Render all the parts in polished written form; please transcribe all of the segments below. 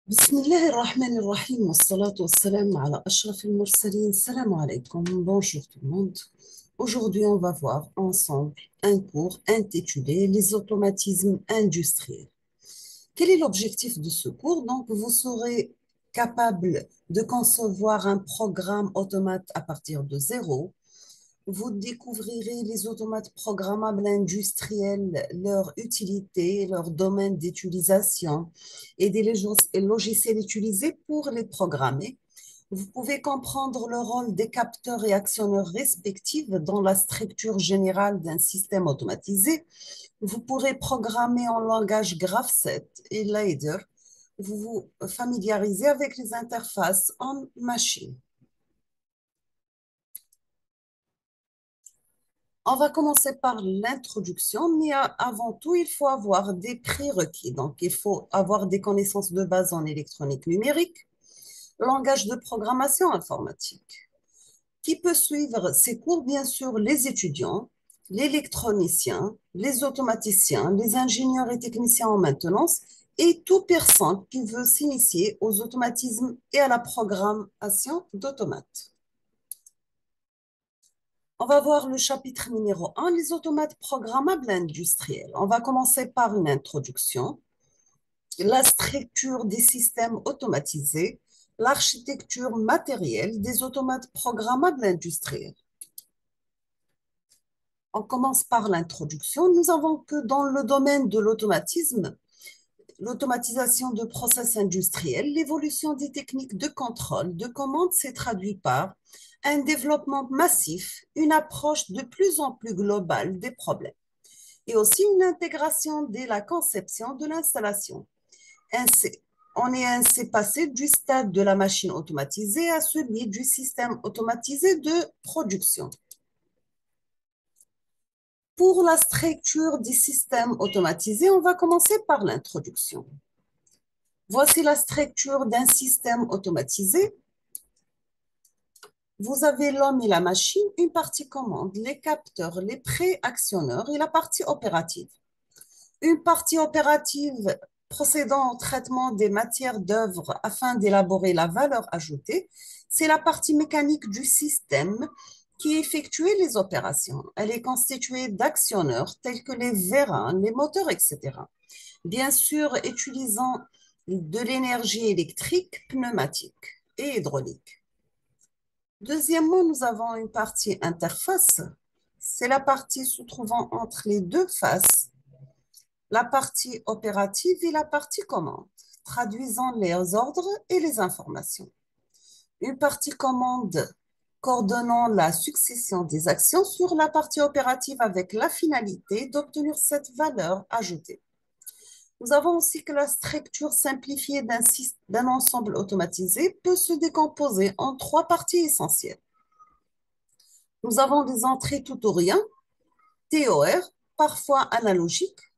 بسم الله الرحمن الرحيم والصلاة والسلام على أشرف المرسلين. Salam alaikum. Bonjour tout le monde. Aujourd'hui, on va voir ensemble un cours intitulé Les automatismes industriels. Quel est l'objectif de ce cours? Donc, vous serez capable de concevoir un programme automate à partir de zéro. Vous découvrirez les automates programmables industriels, leur utilité, leur domaine d'utilisation et des logiciels utilisés pour les programmer. Vous pouvez comprendre le rôle des capteurs et actionneurs respectifs dans la structure générale d'un système automatisé. Vous pourrez programmer en langage Graph7 et Ladder. Vous vous familiarisez avec les interfaces en machine. On va commencer par l'introduction, mais avant tout, il faut avoir des prérequis. Donc, il faut avoir des connaissances de base en électronique numérique, langage de programmation informatique. Qui peut suivre ces cours? Bien sûr, les étudiants, l'électronicien, les automaticiens, les ingénieurs et techniciens en maintenance et toute personne qui veut s'initier aux automatismes et à la programmation d'automates. On va voir le chapitre numéro un, les automates programmables industriels. On va commencer par une introduction, la structure des systèmes automatisés, l'architecture matérielle des automates programmables industriels. On commence par l'introduction. Nous avons que dans le domaine de l'automatisme, l'automatisation de process industriels, l'évolution des techniques de contrôle, de commande s'est traduit par un développement massif, une approche de plus en plus globale des problèmes et aussi une intégration dès la conception de l'installation. Ainsi, on est ainsi passé du stade de la machine automatisée à celui du système automatisé de production. Pour la structure des systèmes automatisés, on va commencer par l'introduction. Voici la structure d'un système automatisé. Vous avez l'homme et la machine, une partie commande, les capteurs, les préactionneurs et la partie opérative. Une partie opérative procédant au traitement des matières d'œuvre afin d'élaborer la valeur ajoutée, c'est la partie mécanique du système qui effectue les opérations. Elle est constituée d'actionneurs tels que les vérins, les moteurs, etc. Bien sûr, utilisant de l'énergie électrique, pneumatique et hydraulique. Deuxièmement, nous avons une partie interface. C'est la partie se trouvant entre les deux faces, la partie opérative et la partie commande, traduisant les ordres et les informations. Une partie commande coordonnant la succession des actions sur la partie opérative avec la finalité d'obtenir cette valeur ajoutée. Nous avons aussi que la structure simplifiée d'un ensemble automatisé peut se décomposer en trois parties essentielles. Nous avons des entrées tout ou rien, TOR, parfois analogiques,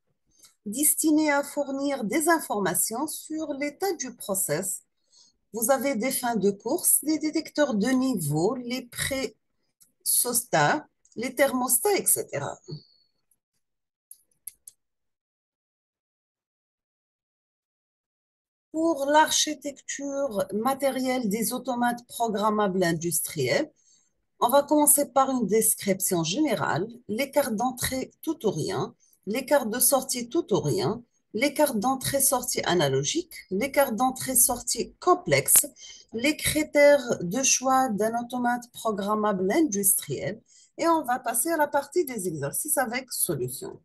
destinées à fournir des informations sur l'état du process. Vous avez des fins de course, des détecteurs de niveau, les pré-sostats, les thermostats, etc. Pour l'architecture matérielle des automates programmables industriels, on va commencer par une description générale, les cartes d'entrée tout ou rien, les cartes de sortie tout ou rien, les cartes d'entrée-sortie analogiques, les cartes d'entrée-sortie complexes, les critères de choix d'un automate programmable industriel, et on va passer à la partie des exercices avec solution.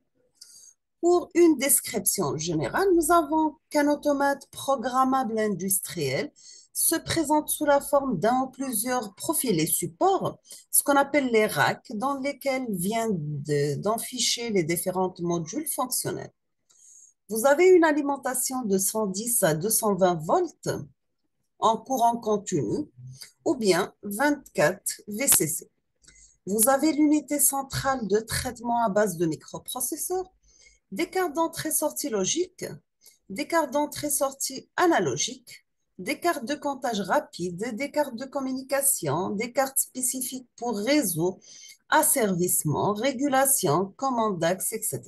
Pour une description générale, nous avons qu'un automate programmable industriel se présente sous la forme d'un ou plusieurs profils et supports, ce qu'on appelle les racks, dans lesquels viennent d'enficher les différents modules fonctionnels. Vous avez une alimentation de 110 à 220 volts en courant continu ou bien 24 VCC. Vous avez l'unité centrale de traitement à base de microprocesseurs, des cartes d'entrée-sortie logique, des cartes d'entrée-sortie analogique, des cartes de comptage rapide, des cartes de communication, des cartes spécifiques pour réseau, asservissement, régulation, commande d'axe, etc.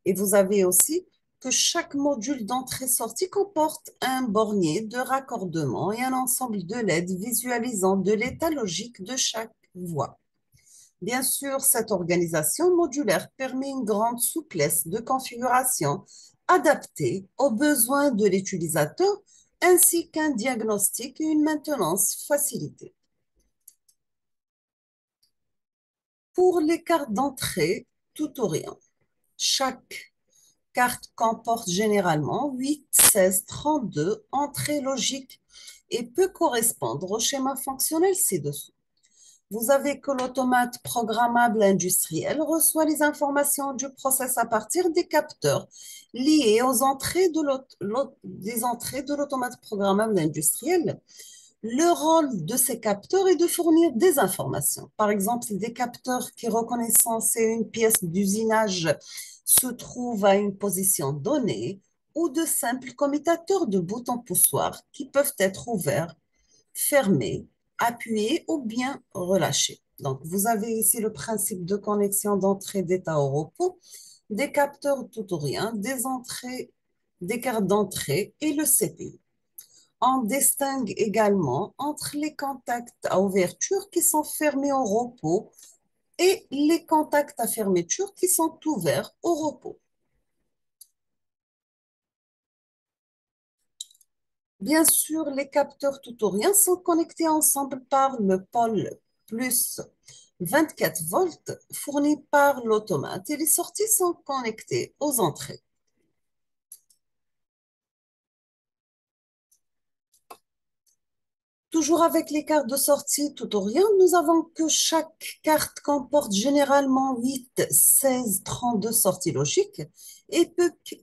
Et vous avez aussi que chaque module d'entrée-sortie comporte un bornier de raccordement et un ensemble de LED visualisant de l'état logique de chaque voie. Bien sûr, cette organisation modulaire permet une grande souplesse de configuration adaptée aux besoins de l'utilisateur ainsi qu'un diagnostic et une maintenance facilitée. Pour les cartes d'entrée, tout ou rien. Chaque carte comporte généralement 8, 16, 32 entrées logiques et peut correspondre au schéma fonctionnel ci-dessous. Vous avez que l'automate programmable industriel reçoit les informations du process à partir des capteurs liés aux entrées des entrées de l'automate programmable industriel. Le rôle de ces capteurs est de fournir des informations. Par exemple, des capteurs qui reconnaissance et une pièce d'usinage se trouvent à une position donnée ou de simples commutateurs de boutons poussoirs qui peuvent être ouverts, fermés, appuyés ou bien relâchés. Donc, vous avez ici le principe de connexion d'entrée d'état au repos, des capteurs tout ou rien, des entrées, des cartes d'entrée et le CPU. On distingue également entre les contacts à ouverture qui sont fermés au repos et les contacts à fermeture qui sont ouverts au repos. Bien sûr, les capteurs tout ou rien sont connectés ensemble par le pôle plus 24 volts fourni par l'automate et les sorties sont connectées aux entrées. Toujours avec les cartes de sortie tout ou rien, nous avons que chaque carte comporte généralement 8, 16, 32 sorties logiques et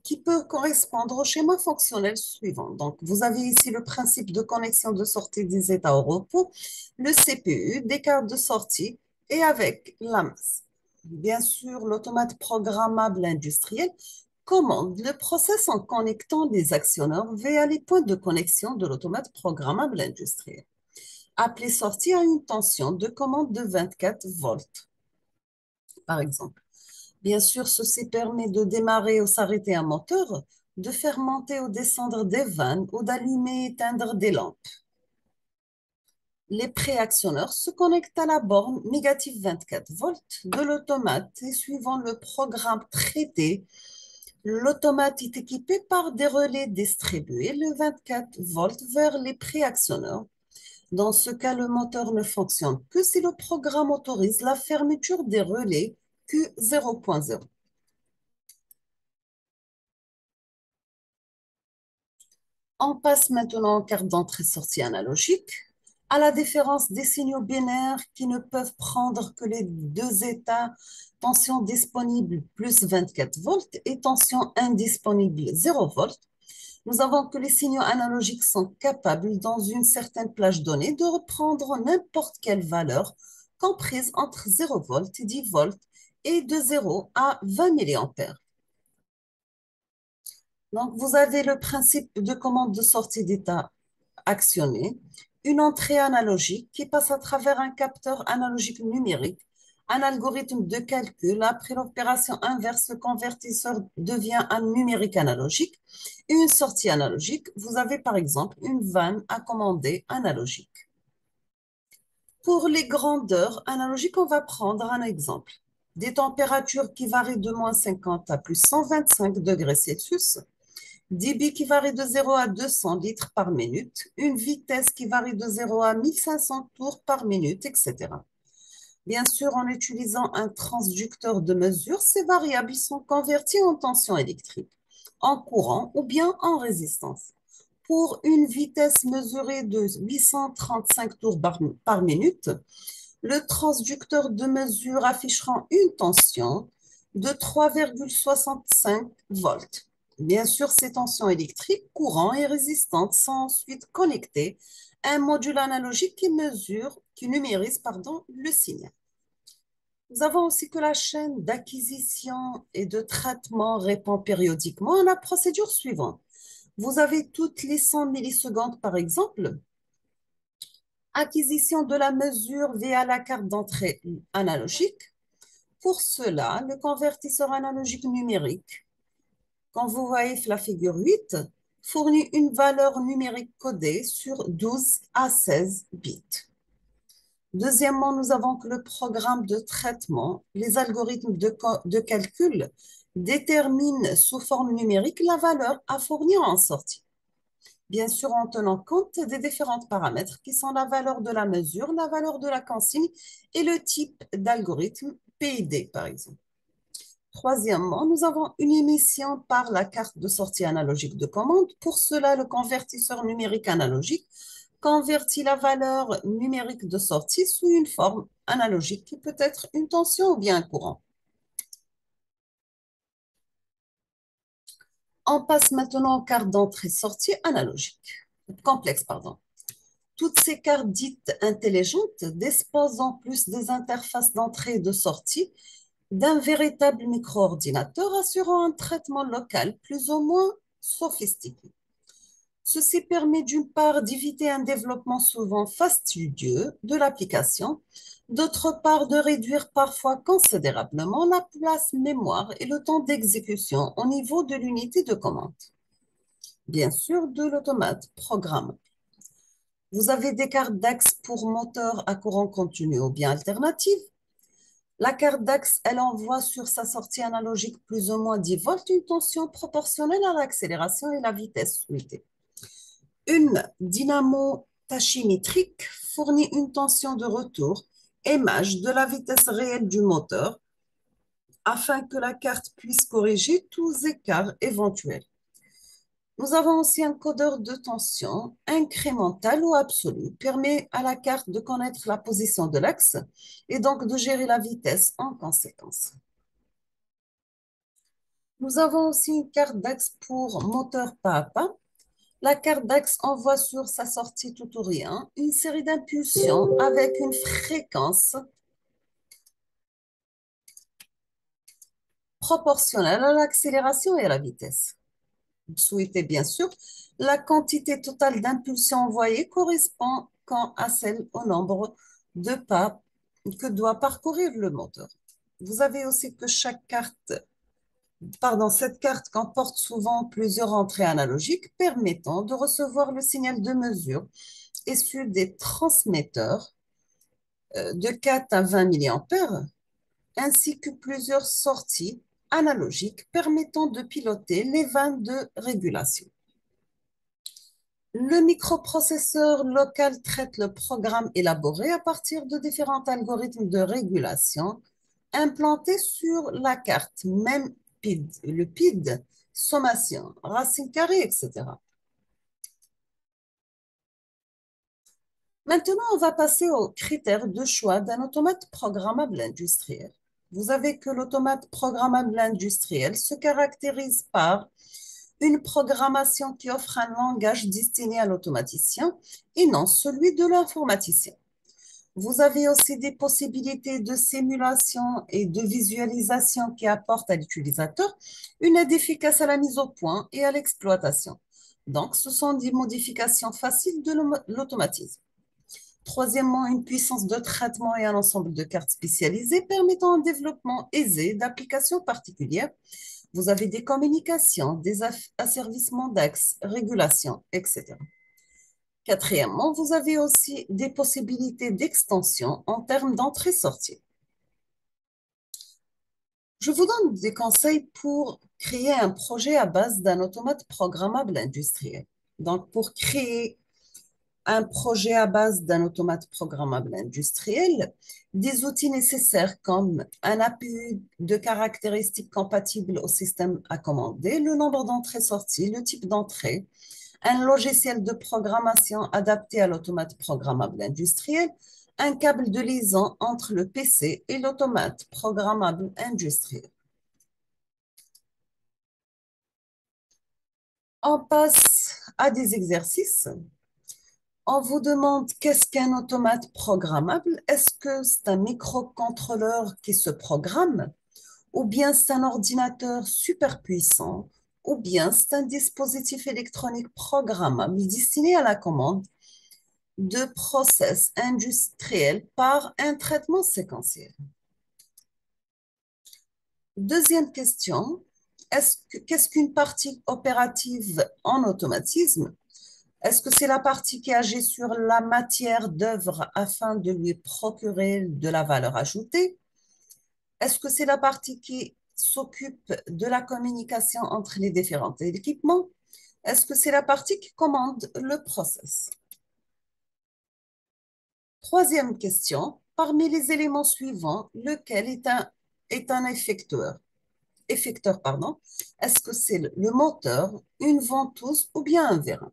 qui peut correspondre au schéma fonctionnel suivant. Donc, vous avez ici le principe de connexion de sortie des états au repos, le CPU, des cartes de sortie et avec la masse. Bien sûr, l'automate programmable industriel commande le process en connectant les actionneurs via les points de connexion de l'automate programmable industriel. Appelé sortie à une tension de commande de 24 volts, par exemple. Bien sûr, ceci permet de démarrer ou s'arrêter un moteur, de faire monter ou descendre des vannes ou d'allumer et éteindre des lampes. Les préactionneurs se connectent à la borne négative 24 volts de l'automate et suivant le programme traité, l'automate est équipé par des relais distribués le 24 volts vers les préactionneurs. Dans ce cas, le moteur ne fonctionne que si le programme autorise la fermeture des relais Q0.0. On passe maintenant aux cartes d'entrée-sortie analogiques. À la différence des signaux binaires qui ne peuvent prendre que les deux états, tension disponible plus 24 volts et tension indisponible 0 volts, nous avons que les signaux analogiques sont capables, dans une certaine plage donnée, de reprendre n'importe quelle valeur comprise entre 0 volts et 10 volts et de 0 à 20 milliampères. Donc, vous avez le principe de commande de sortie d'état actionné, une entrée analogique qui passe à travers un capteur analogique numérique, un algorithme de calcul. Après l'opération inverse, le convertisseur devient un numérique analogique et une sortie analogique. Vous avez par exemple une vanne à commander analogique. Pour les grandeurs analogiques, on va prendre un exemple. Des températures qui varient de moins 50 à plus 125 degrés Celsius, débit qui varie de 0 à 200 litres par minute, une vitesse qui varie de 0 à 1500 tours par minute, etc. Bien sûr, en utilisant un transducteur de mesure, ces variables sont converties en tension électrique, en courant ou bien en résistance. Pour une vitesse mesurée de 835 tours par minute, le transducteur de mesure affichera une tension de 3,65 volts. Bien sûr, ces tensions électriques, courant et résistantes sont ensuite connectées à un module analogique qui numérise le signal. Nous avons aussi que la chaîne d'acquisition et de traitement répond périodiquement à la procédure suivante. Vous avez toutes les 100 millisecondes, par exemple, acquisition de la mesure via la carte d'entrée analogique. Pour cela, le convertisseur analogique numérique Quand vous voyez la figure 8, fournit une valeur numérique codée sur 12 à 16 bits. Deuxièmement, nous avons que le programme de traitement, les algorithmes de calcul déterminent sous forme numérique la valeur à fournir en sortie. Bien sûr, en tenant compte des différents paramètres qui sont la valeur de la mesure, la valeur de la consigne et le type d'algorithme PID, par exemple. Troisièmement, nous avons une émission par la carte de sortie analogique de commande. Pour cela, le convertisseur numérique analogique convertit la valeur numérique de sortie sous une forme analogique qui peut être une tension ou bien un courant. On passe maintenant aux cartes d'entrée-sortie analogiques, complexes, pardon. Toutes ces cartes dites intelligentes disposent en plus des interfaces d'entrée et de sortie d'un véritable micro-ordinateur assurant un traitement local plus ou moins sophistiqué. Ceci permet d'une part d'éviter un développement souvent fastidieux de l'application, d'autre part de réduire parfois considérablement la place mémoire et le temps d'exécution au niveau de l'unité de commande. Bien sûr, de l'automate programme. Vous avez des cartes d'axe pour moteur à courant continu ou bien alternative. La carte d'axe, elle envoie sur sa sortie analogique plus ou moins 10 volts une tension proportionnelle à l'accélération et la vitesse souhaitée. Une dynamo tachymétrique fournit une tension de retour image de la vitesse réelle du moteur afin que la carte puisse corriger tous écarts éventuels. Nous avons aussi un codeur de tension incrémental ou absolu, permet à la carte de connaître la position de l'axe et donc de gérer la vitesse en conséquence. Nous avons aussi une carte d'axe pour moteur pas à pas. La carte d'axe envoie sur sa sortie tout ou rien une série d'impulsions avec une fréquence proportionnelle à l'accélération et à la vitesse. Vous souhaitez bien sûr, la quantité totale d'impulsions envoyées correspond quand à celle au nombre de pas que doit parcourir le moteur. Vous avez aussi que cette carte comporte souvent plusieurs entrées analogiques permettant de recevoir le signal de mesure issu des transmetteurs de 4 à 20 milliampères, ainsi que plusieurs sorties analogiques permettant de piloter les vannes de régulation. Le microprocesseur local traite le programme élaboré à partir de différents algorithmes de régulation implantés sur la carte, même le PID, sommation, racine carrée, etc. Maintenant, on va passer aux critères de choix d'un automate programmable industriel. Vous avez que l'automate programmable industriel se caractérise par une programmation qui offre un langage destiné à l'automaticien et non celui de l'informaticien. Vous avez aussi des possibilités de simulation et de visualisation qui apportent à l'utilisateur une aide efficace à la mise au point et à l'exploitation. Donc, ce sont des modifications faciles de l'automatisme. Troisièmement, une puissance de traitement et un ensemble de cartes spécialisées permettant un développement aisé d'applications particulières. Vous avez des communications, des asservissements d'axes, régulation, etc. Quatrièmement, vous avez aussi des possibilités d'extension en termes d'entrée-sortie. Je vous donne des conseils pour créer un projet à base d'un automate programmable industriel. Donc, pour créer un projet à base d'un automate programmable industriel, des outils nécessaires comme un API de caractéristiques compatibles au système à commander, le nombre d'entrées-sorties, le type d'entrée, un logiciel de programmation adapté à l'automate programmable industriel, un câble de liaison entre le PC et l'automate programmable industriel. On passe à des exercices. On vous demande qu'est-ce qu'un automate programmable? Est-ce que c'est un microcontrôleur qui se programme? Ou bien c'est un ordinateur super puissant? Ou bien c'est un dispositif électronique programmable destiné à la commande de process industriels par un traitement séquentiel? Deuxième question, Qu'est-ce qu'une partie opérative en automatisme? Est-ce que c'est la partie qui agit sur la matière d'œuvre afin de lui procurer de la valeur ajoutée? Est-ce que c'est la partie qui s'occupe de la communication entre les différents équipements? Est-ce que c'est la partie qui commande le process? Troisième question, parmi les éléments suivants, lequel est un effecteur, pardon. Est-ce que c'est le moteur, une ventouse ou bien un vérin?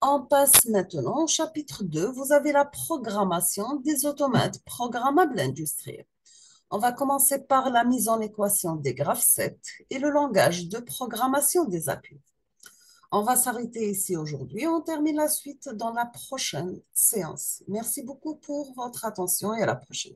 On passe maintenant au chapitre 2. Vous avez la programmation des automates programmables industriels. On va commencer par la mise en équation des graphes 7 et le langage de programmation des appuis. On va s'arrêter ici aujourd'hui. On termine la suite dans la prochaine séance. Merci beaucoup pour votre attention et à la prochaine.